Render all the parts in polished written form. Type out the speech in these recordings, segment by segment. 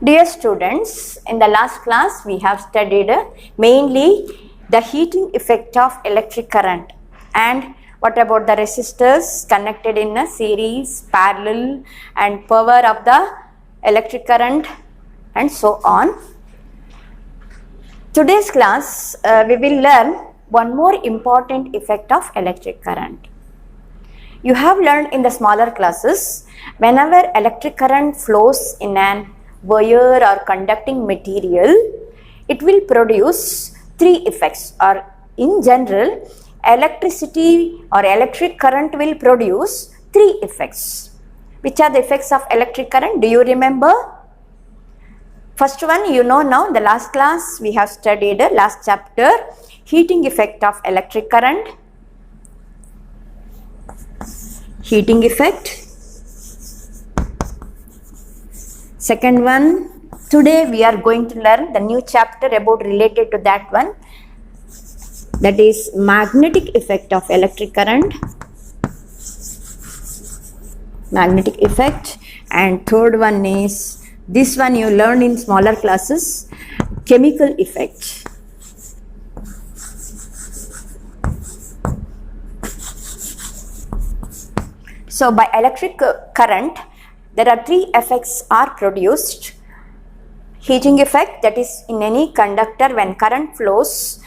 Dear students, in the last class we have studied mainly the heating effect of electric current and what about the resistors connected in a series, parallel and power of the electric current and so on. Today's class we will learn one more important effect of electric current. You have learned in the smaller classes whenever electric current flows in an wire or conducting material, it will produce three effects, or in general electricity or electric current will produce three effects. Which are the effects of electric current? Do you remember? First one, you know now, the last class we have studied last chapter, heating effect of electric current. Heating effect. Second one, today we are going to learn the new chapter about related to that one, that is magnetic effect of electric current. Magnetic effect. And third one is, this one you learn in smaller classes, chemical effect. So by electric current, there are three effects are produced. Heating effect, that is in any conductor when current flows,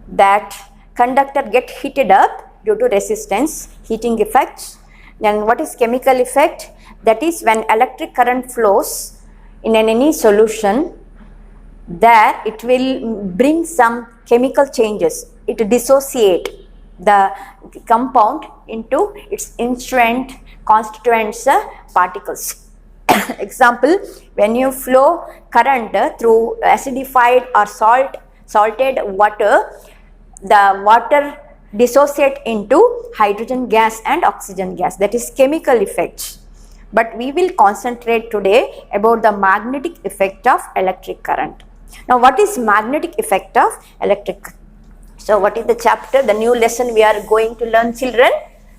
that conductor get heated up due to resistance, heating effect. Then what is chemical effect? That is when electric current flows in any solution, there it will bring some chemical changes. It dissociate the compound into its constituents particles. Example, when you flow current through acidified or salted water, the water dissociate into hydrogen gas and oxygen gas. That is chemical effect. But we will concentrate today about the magnetic effect of electric current. Now, what is magnetic effect of electric current? So, what is the chapter, the new lesson we are going to learn, children?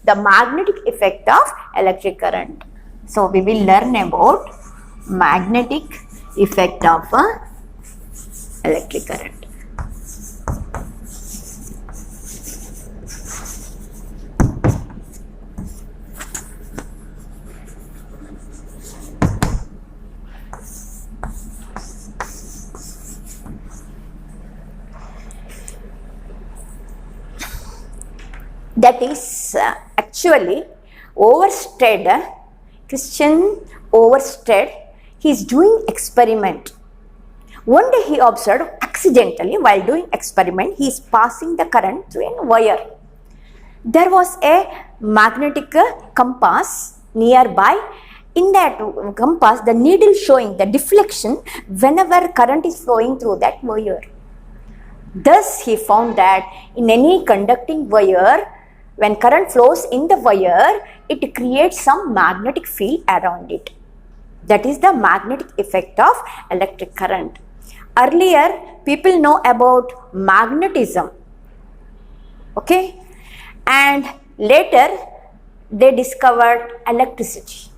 The magnetic effect of electric current. So, we will learn about magnetic effect of electric current. That is actually Ørsted, Christian Ørsted, he is doing experiment. One day he observed accidentally while doing experiment, he is passing the current through a wire. There was a magnetic compass nearby. In that compass, the needle showing the deflection whenever current is flowing through that wire. Thus he found that in any conducting wire, when current flows in the wire, it creates some magnetic field around it. That is the magnetic effect of electric current. Earlier, people know about magnetism. Okay? And later, they discovered electricity.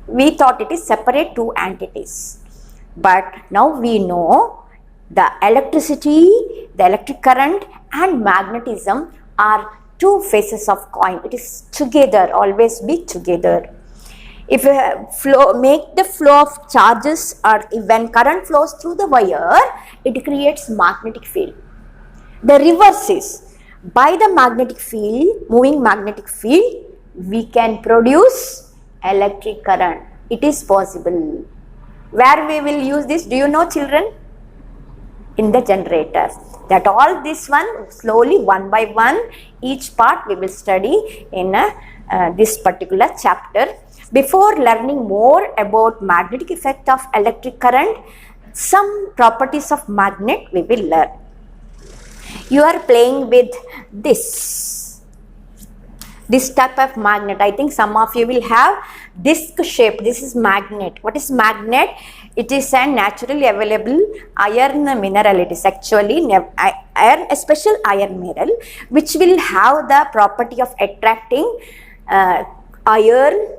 We thought it is separate two entities. But now we know the electricity, the electric current and magnetism are two faces of coin. It is together, always be together. If make the flow of charges, or when current flows through the wire, it creates magnetic field. The reverse is, by the magnetic field, moving magnetic field, we can produce electric current. It is possible. Where we will use this, do you know, children? In the generator. That all this one, slowly one by one, each part we will study in this particular chapter. Before learning more about magnetic effect of electric current, some properties of magnet we will learn. You are playing with this type of magnet. I think some of you will have disc shape. This is magnet. What is magnet? It is a naturally available iron mineral. It is actually iron, a special iron mineral which will have the property of attracting iron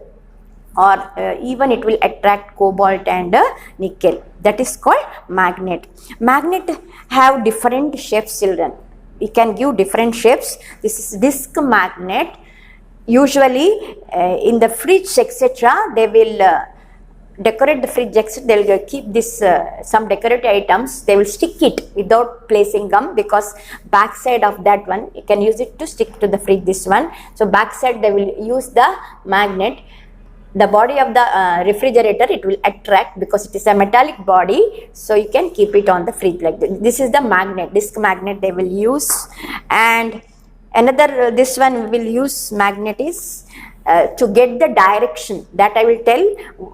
or even it will attract cobalt and nickel. That is called magnet. Magnet have different shapes, children. We can give different shapes. This is disc magnet. Usually in the fridge, etc., they will decorate the fridge, etc. They will keep this some decorative items. They will stick it without placing gum, because backside of that one you can use it to stick to the fridge. This one, so backside they will use the magnet. The body of the refrigerator, it will attract because it is a metallic body, so you can keep it on the fridge like this. This is the magnet, disc magnet they will use. And another this one we will use magnet is to get the direction. That I will tell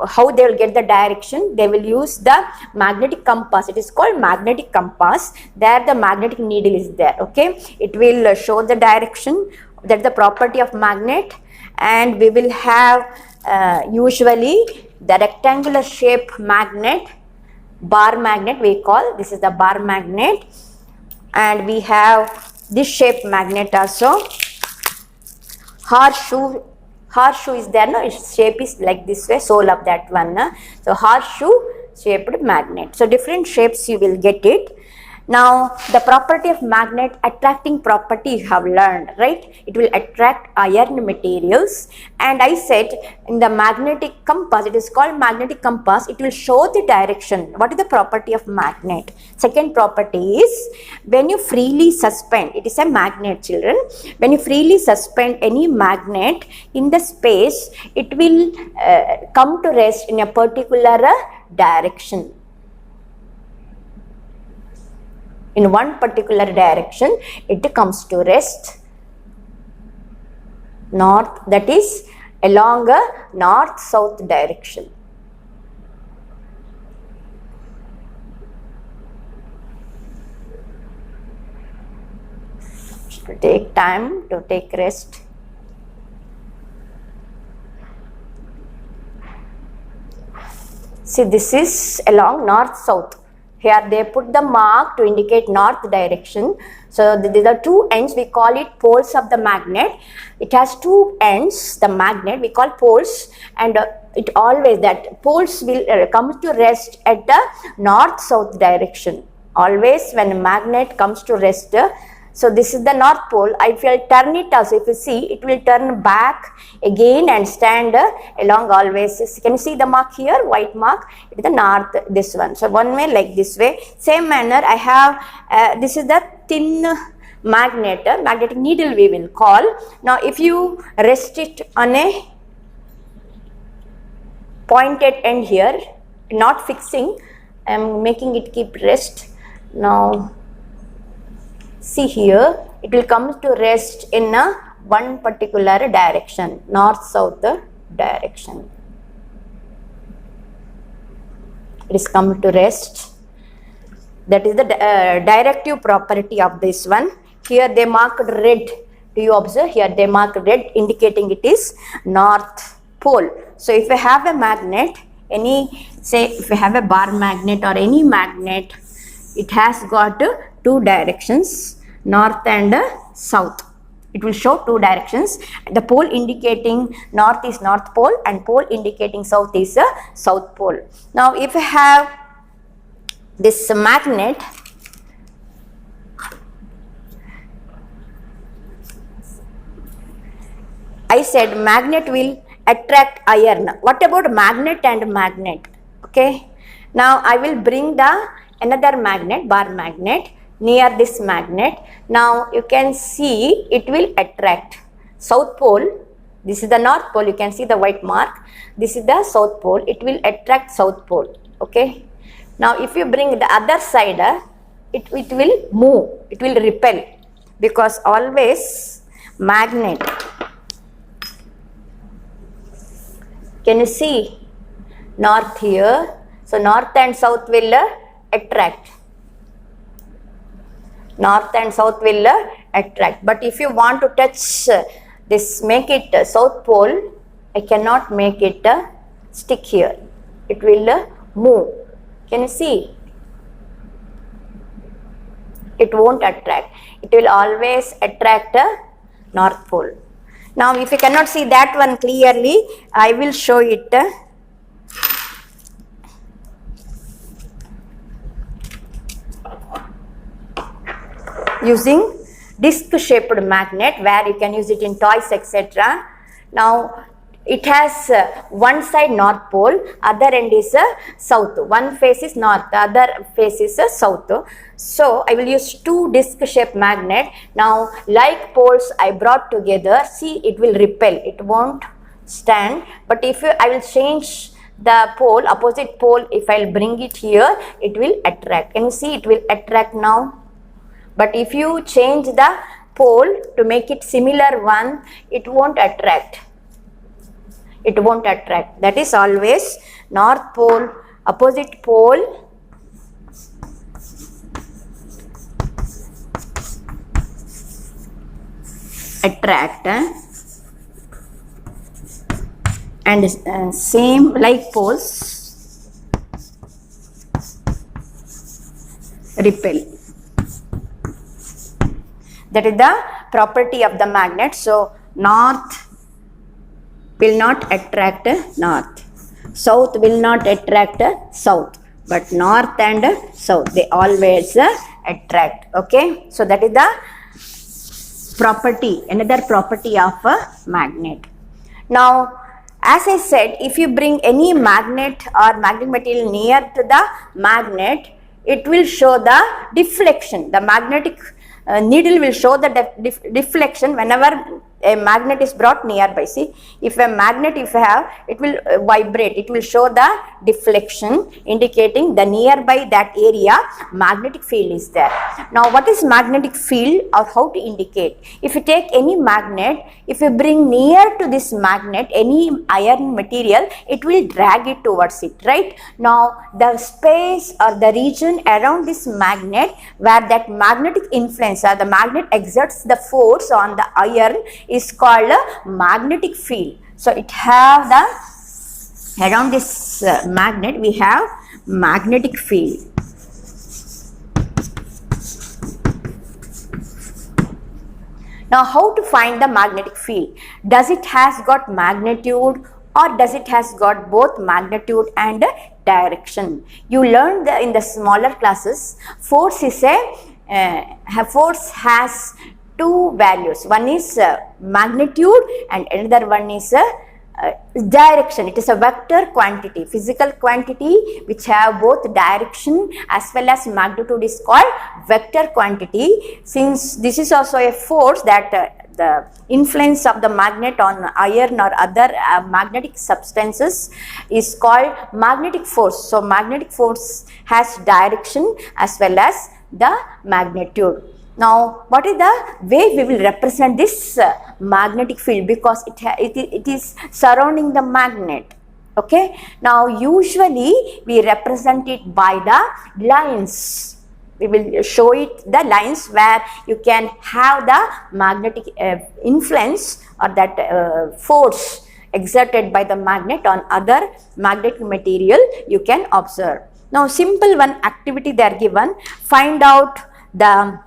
how they will get the direction. They will use the magnetic compass. It is called magnetic compass. There the magnetic needle is there. Okay, it will show the direction. That is the property of magnet. And we will have usually the rectangular shape magnet, bar magnet we call. This is the bar magnet. And we have this shape magnet also. Horseshoe is there, no? Its shape is like this way, sole of that one. No? So horseshoe shaped magnet. So different shapes you will get it. Now the property of magnet, attracting property you have learned, right? It will attract iron materials. And I said in the magnetic compass, it is called magnetic compass, it will show the direction. What is the property of magnet? Second property is when you freely suspend, it is a magnet, children. When you freely suspend any magnet in the space, it will come to rest in a particular direction. In one particular direction, it comes to rest. North, that is along a north-south direction. To take time to take rest. See, this is along north-south. Here they put the mark to indicate north direction. So these are two ends, we call it poles of the magnet. It has two ends, the magnet we call poles, and it always, that poles will come to rest at the north-south direction. Always when a magnet comes to rest, so this is the north pole. If I turn it also, if you see, it will turn back again and stand along always. Can you see the mark here, white mark? It is the north, this one. So one way like this way. Same manner I have, this is the thin magnet, magnetic needle we will call. Now if you rest it on a pointed end here, not fixing, I am making it keep rest. Now see here, it will come to rest in a one particular direction, north-south direction. It is come to rest. That is the directive property of this one. Here they marked red. Do you observe? Here they marked red, indicating it is north pole. So if you have a magnet, any, say if you have a bar magnet or any magnet, it has got two directions, north and south. It will show two directions. The pole indicating north is north pole and pole indicating south is south pole. Now if you have this magnet, I said magnet will attract iron. What about magnet and magnet? Okay. Now I will bring the another magnet, bar magnet, near this magnet. Now you can see it will attract south pole. This is the north pole, you can see the white mark. This is the south pole, it will attract south pole. Okay. Now if you bring the other side, it will move, it will repel, because always magnet. Can you see north here? So north and south will attract. North and south will attract. But if you want to touch this, make it south pole, I cannot make it stick here. It will move. Can you see? It won't attract. It will always attract north pole. Now if you cannot see that one clearly, I will show it. Using disc shaped magnet, where you can use it in toys, etc. Now it has one side north pole, other end is south. One face is north, the other face is south. So I will use two disc shaped magnet. Now like poles I brought together, see, it will repel, it won't stand. But if I will change the pole, opposite pole, if I will bring it here, it will attract. Can you see, it will attract now? But if you change the pole to make it similar one, it won't attract. It won't attract. That is always north pole, opposite pole, attract, and same like poles, repel. That is the property of the magnet. So north will not attract north, south will not attract south, but north and south, they always attract. Okay, so that is the property, another property of a magnet. Now as I said, if you bring any magnet or magnetic material near to the magnet, it will show the deflection. The magnetic needle will show the deflection whenever a magnet is brought nearby. See, if a magnet if you have, it will vibrate, it will show the deflection, indicating the nearby that area magnetic field is there. Now what is magnetic field, or how to indicate? If you take any magnet, if you bring near to this magnet any iron material, it will drag it towards it, right? Now the space or the region around this magnet where that magnetic influence or the magnet exerts the force on the iron is called a magnetic field. So it have the, around this magnet we have magnetic field. Now how to find the magnetic field? Does it has got magnitude, or does it has got both magnitude and direction? You learned in the smaller classes, force is force has two values. One is magnitude and another one is direction. It is a vector quantity, physical quantity which have both direction as well as magnitude is called vector quantity. Since this is also a force, that the influence of the magnet on iron or other magnetic substances is called magnetic force. So magnetic force has direction as well as the magnitude. Now what is the way we will represent this magnetic field, because it is surrounding the magnet. Okay, now usually we represent it by the lines. We will show it the lines where you can have the magnetic influence or that force exerted by the magnet on other magnetic material you can observe. Now simple one activity they are given, find out the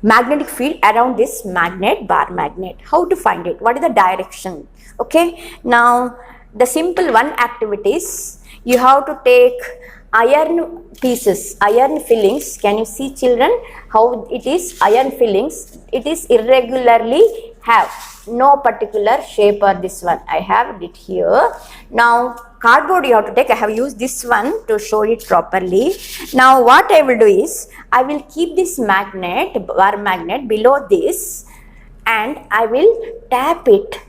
magnetic field around this magnet, bar magnet. How to find it? What is the direction? Okay, now the simple one activities, you have to take iron pieces, iron fillings. Can you see children how it is? Iron fillings, it is irregularly have no particular shape, or this one I have it here. Now cardboard you have to take. I have used this one to show it properly. Now what I will do is, I will keep this magnet, bar magnet, below this, and I will tap it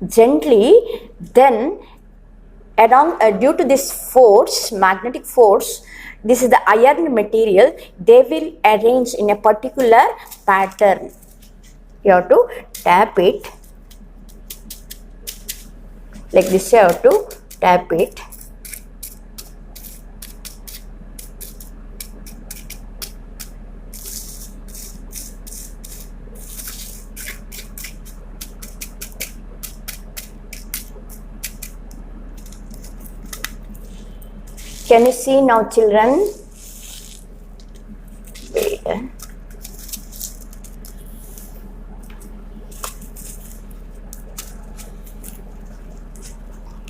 gently. Then along due to this force, magnetic force, this is the iron material, they will arrange in a particular pattern. You have to tap it like this. You have to tap it. Can you see now children? Wait.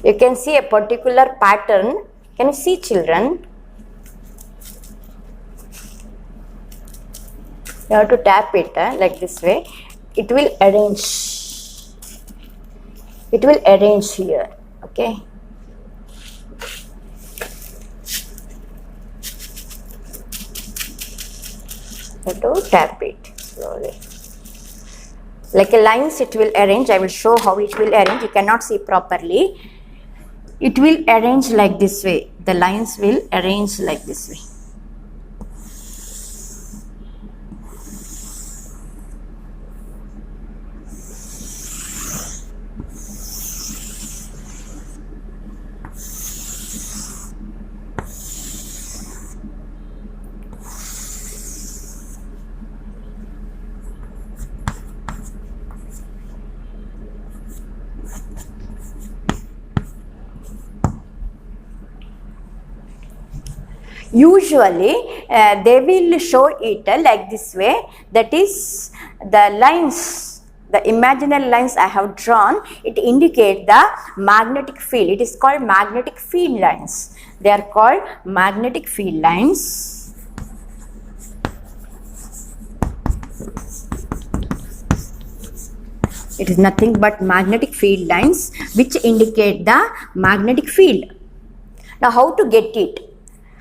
You can see a particular pattern. Can you see, children? You have to tap it like this way. It will arrange. It will arrange here. Okay. You have to tap it slowly. Like a lines, it will arrange. I will show how it will arrange. You cannot see properly. It will arrange like this way. The lines will arrange like this way. Usually they will show it like this way, that is the lines, the imaginary lines I have drawn, it indicate the magnetic field. It is called magnetic field lines. They are called magnetic field lines. It is nothing but magnetic field lines which indicate the magnetic field. Now how to get it?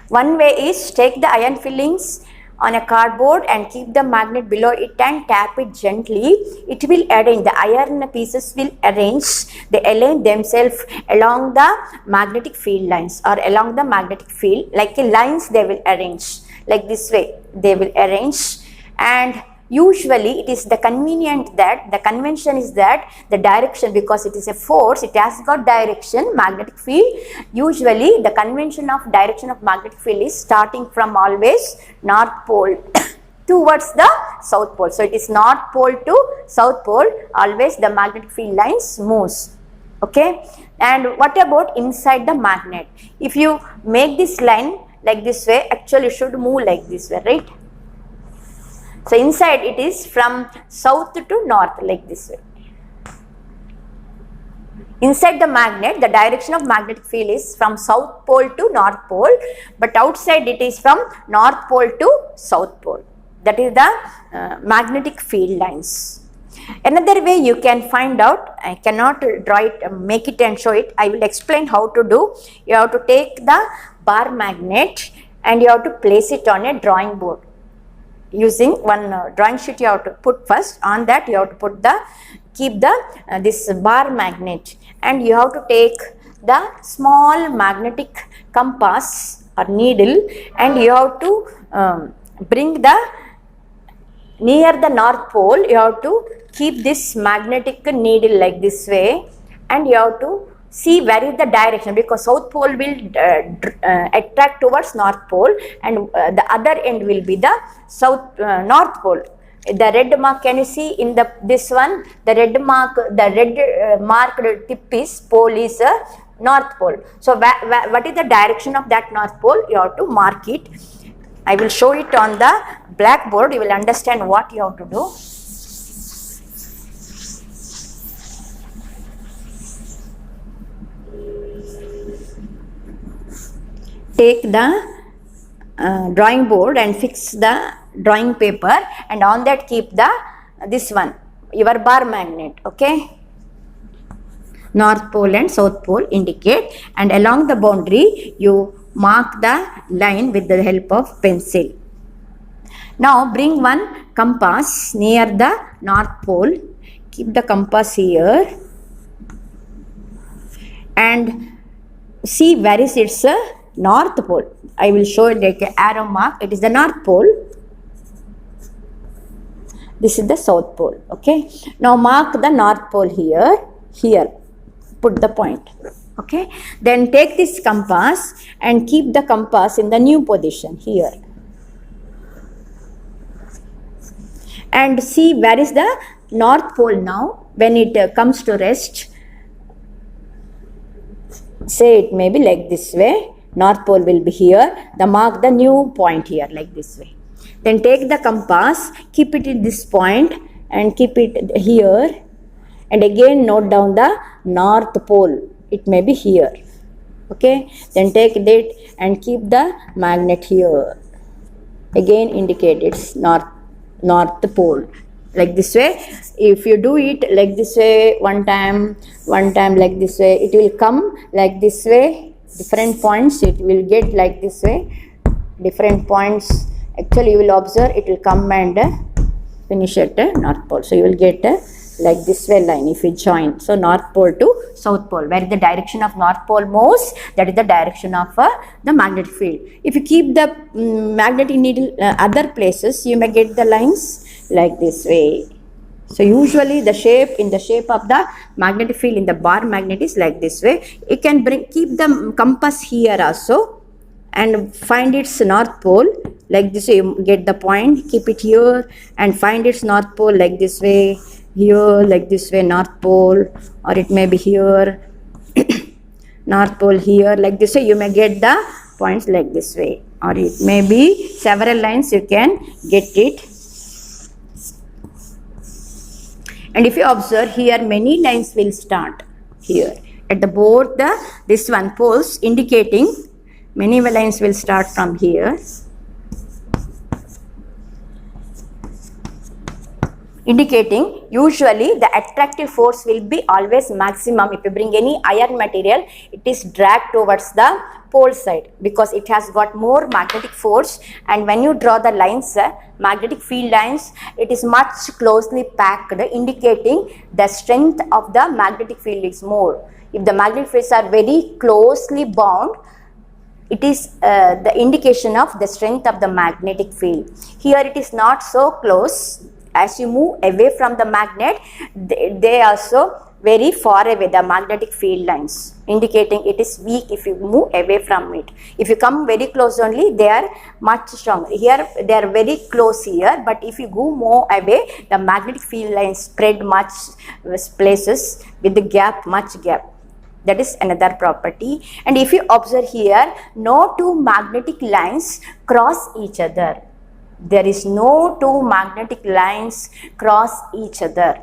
One way is take the iron fillings on a cardboard and keep the magnet below it and tap it gently. It will arrange, the iron pieces will arrange, they align themselves along the magnetic field lines or along the magnetic field, like lines they will arrange like this way. They will arrange, and usually it is the convenient that the convention is that the direction, because it is a force, it has got direction, magnetic field. Usually the convention of direction of magnetic field is starting from always north pole towards the south pole. So it is north pole to south pole, always the magnetic field lines moves. Okay. And what about inside the magnet? If you make this line like this way, actually it should move like this way, right? So inside it is from south to north like this way. Inside the magnet, the direction of magnetic field is from south pole to north pole, but outside it is from north pole to south pole. That is the magnetic field lines. Another way you can find out, I cannot draw it, make it and show it. I will explain how to do. You have to take the bar magnet and you have to place it on a drawing board. Using one drawing sheet you have to put first, on that you have to put keep this bar magnet, and you have to take the small magnetic compass or needle, and you have to bring near the north pole. You have to keep this magnetic needle like this way, and you have to see where is the direction, because south pole will attract towards north pole, and the other end will be the north pole. The red mark, can you see in this one, the red mark, the red marked tip is pole is north pole. So what is the direction of that north pole? You have to mark it. I will show it on the blackboard. You will understand what you have to do. Take the drawing board and fix the drawing paper, and on that keep this one, your bar magnet. Okay, north pole and south pole indicate, and along the boundary you mark the line with the help of pencil. Now bring one compass near the north pole, keep the compass here and see where is its north pole. I will show it like an arrow mark. It is the north pole. This is the south pole. Okay. Now mark the north pole here. Here. Put the point. Okay. Then take this compass and keep the compass in the new position here. And see where is the north pole now. When it comes to rest, say it may be like this way. North pole will be here. Mark the new point here like this way. Then take the compass, keep it in this point and keep it here, and again note down the north pole. it may be here. Okay, then take that and keep the magnet here. Again indicate it's north pole, like this way. If you do it like this way one time like this way, it will come like this way, different points it will get like this way, different points. Actually you will observe it will come and finish at north pole. So you will get like this way line if you join. So north pole to south pole, where the direction of north pole moves, that is the direction of the magnetic field. If you keep the magnetic needle other places, you may get the lines like this way. So usually the shape of the magnetic field in the bar magnet is like this way. You can keep the compass here also and find its north pole like this way. You get the point, keep it here and find its north pole like this way, here like this way, north pole, or it may be here north pole here, like this way. You may get the points like this way, or it may be several lines, you can get it. And if you observe here, many lines will start here at the both this one poles, indicating many lines will start from here, indicating usually the attractive force will be always maximum. If you bring any iron material, it is dragged towards the pole side because it has got more magnetic force. And when you draw the lines, magnetic field lines, it is much closely packed, indicating the strength of the magnetic field is more. If the magnetic fields are very closely bound, it is the indication of the strength of the magnetic field. Here it is not so close. As you move away from the magnet, they also very far away, the magnetic field lines, indicating it is weak if you move away from it. If you come very close only, they are much stronger. Here they are very close here, but if you go more away, the magnetic field lines spread much places with the gap, much gap. That is another property. And if you observe here, no two magnetic lines cross each other. There is no two magnetic lines cross each other.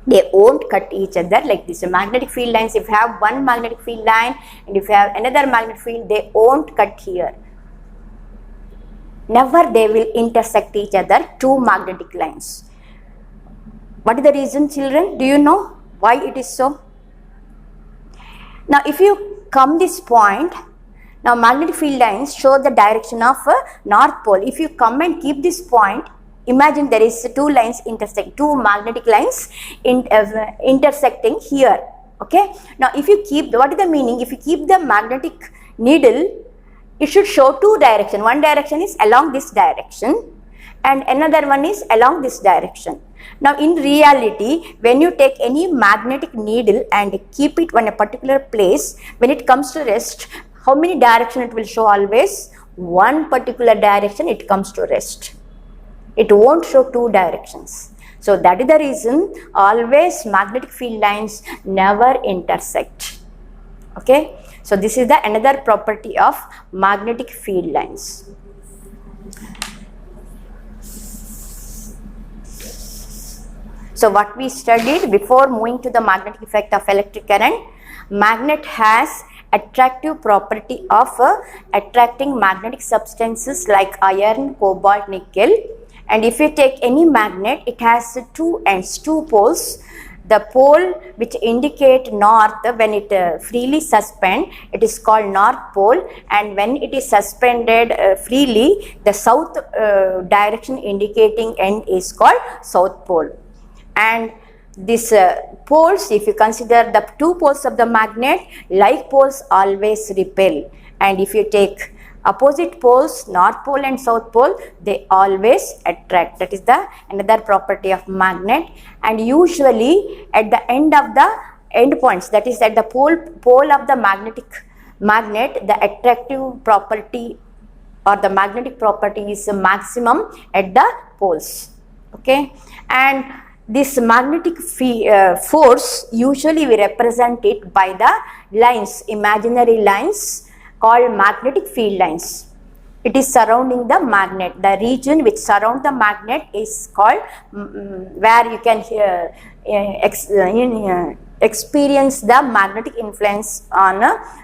They won't cut each other like this. So magnetic field lines, if you have one magnetic field line and if you have another magnetic field, they won't cut here. Never they will intersect each other, two magnetic lines. What is the reason, children? Do you know why it is so? Now if you come this point, now magnetic field lines show the direction of north pole. If you come and keep this point, imagine there is two lines intersect, two magnetic lines intersecting here. Okay. Now if you keep, what is the meaning? If you keep the magnetic needle, it should show two directions. One direction is along this direction and another one is along this direction. Now in reality, when you take any magnetic needle and keep it on a particular place, when it comes to rest, how many directions it will show? Always one particular direction it comes to rest. It won't show two directions. So that is the reason always magnetic field lines never intersect. Okay. So this is the another property of magnetic field lines. So what we studied before moving to the magnetic effect of electric current, magnet has attractive property of attracting magnetic substances like iron, cobalt, nickel. And if you take any magnet, it has two ends, two poles. The pole which indicate north, when it freely suspend, it is called north pole, and when it is suspended freely, the south direction indicating end is called south pole. And these poles, if you consider the two poles of the magnet, like poles always repel, and if you take opposite poles, north pole and south pole, they always attract. That is the another property of magnet. And usually at the end of the end points, that is at the pole of the magnet, the attractive property or the magnetic property is maximum at the poles. Okay. And this magnetic force, usually we represent it by the lines, imaginary lines called magnetic field lines. It is surrounding the magnet. The region which surrounds the magnet is called, where you can experience the magnetic influence on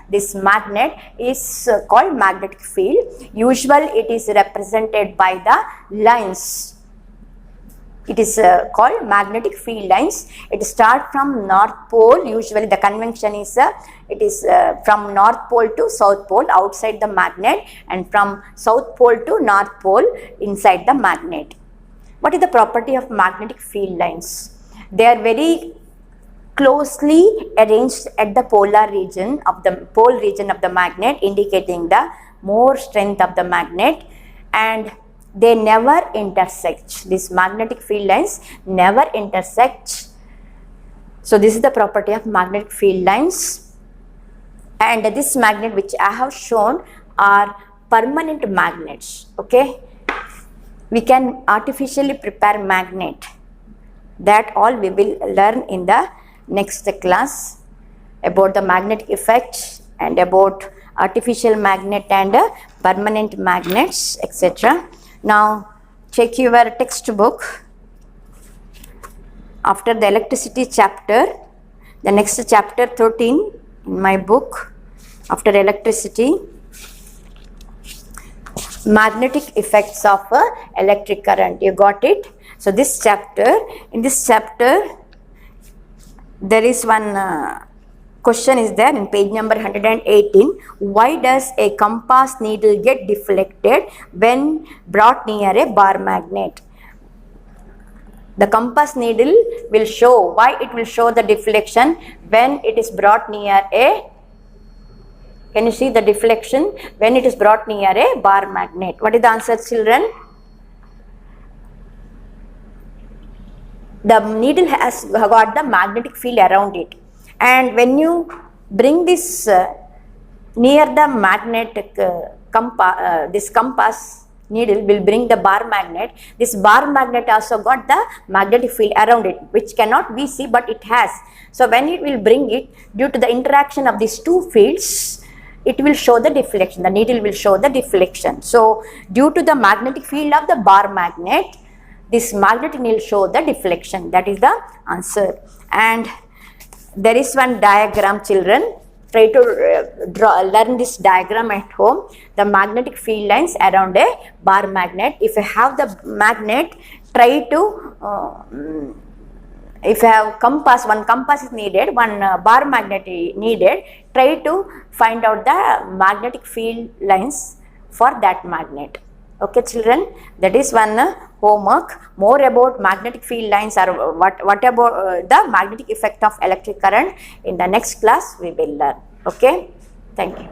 this magnet is called magnetic field. Usually it is represented by the lines. It is called magnetic field lines. It starts from North Pole. Usually the convention is it is from North Pole to South Pole outside the magnet, and from South Pole to North Pole inside the magnet. What is the property of magnetic field lines? They are very closely arranged at the polar region of the pole region of the magnet, indicating the more strength of the magnet, and they never intersect. These magnetic field lines never intersect. So this is the property of magnetic field lines. And this magnet which I have shown are permanent magnets. Okay, we can artificially prepare magnet. That all we will learn in the next class about the magnetic effect and about artificial magnet and permanent magnets, etc. Now check your textbook. After the electricity chapter, the next chapter 13 in my book, after electricity, magnetic effects of electric current. You got it? So this chapter, in this chapter there is one question is there in page number 118. Why does a compass needle get deflected when brought near a bar magnet? The compass needle will show, why it will show the deflection when it is brought near a, can you see the deflection when it is brought near a bar magnet? What is the answer, children? The needle has got the magnetic field around it, and when you bring this near the magnetic this compass needle will bring the bar magnet. This bar magnet also got the magnetic field around it, which cannot be seen, but it has. So when it will bring it, due to the interaction of these two fields, it will show the deflection. The needle will show the deflection. So due to the magnetic field of the bar magnet, this magnetic needle show the deflection. That is the answer. And there is one diagram, children. Try to learn this diagram at home. The magnetic field lines around a bar magnet. If you have the magnet, try to if you have compass, one compass is needed, one bar magnet needed, try to find out the magnetic field lines for that magnet. Okay, children, that is one homework. More about magnetic field lines or what about the magnetic effect of electric current in the next class we will learn. Okay, thank you.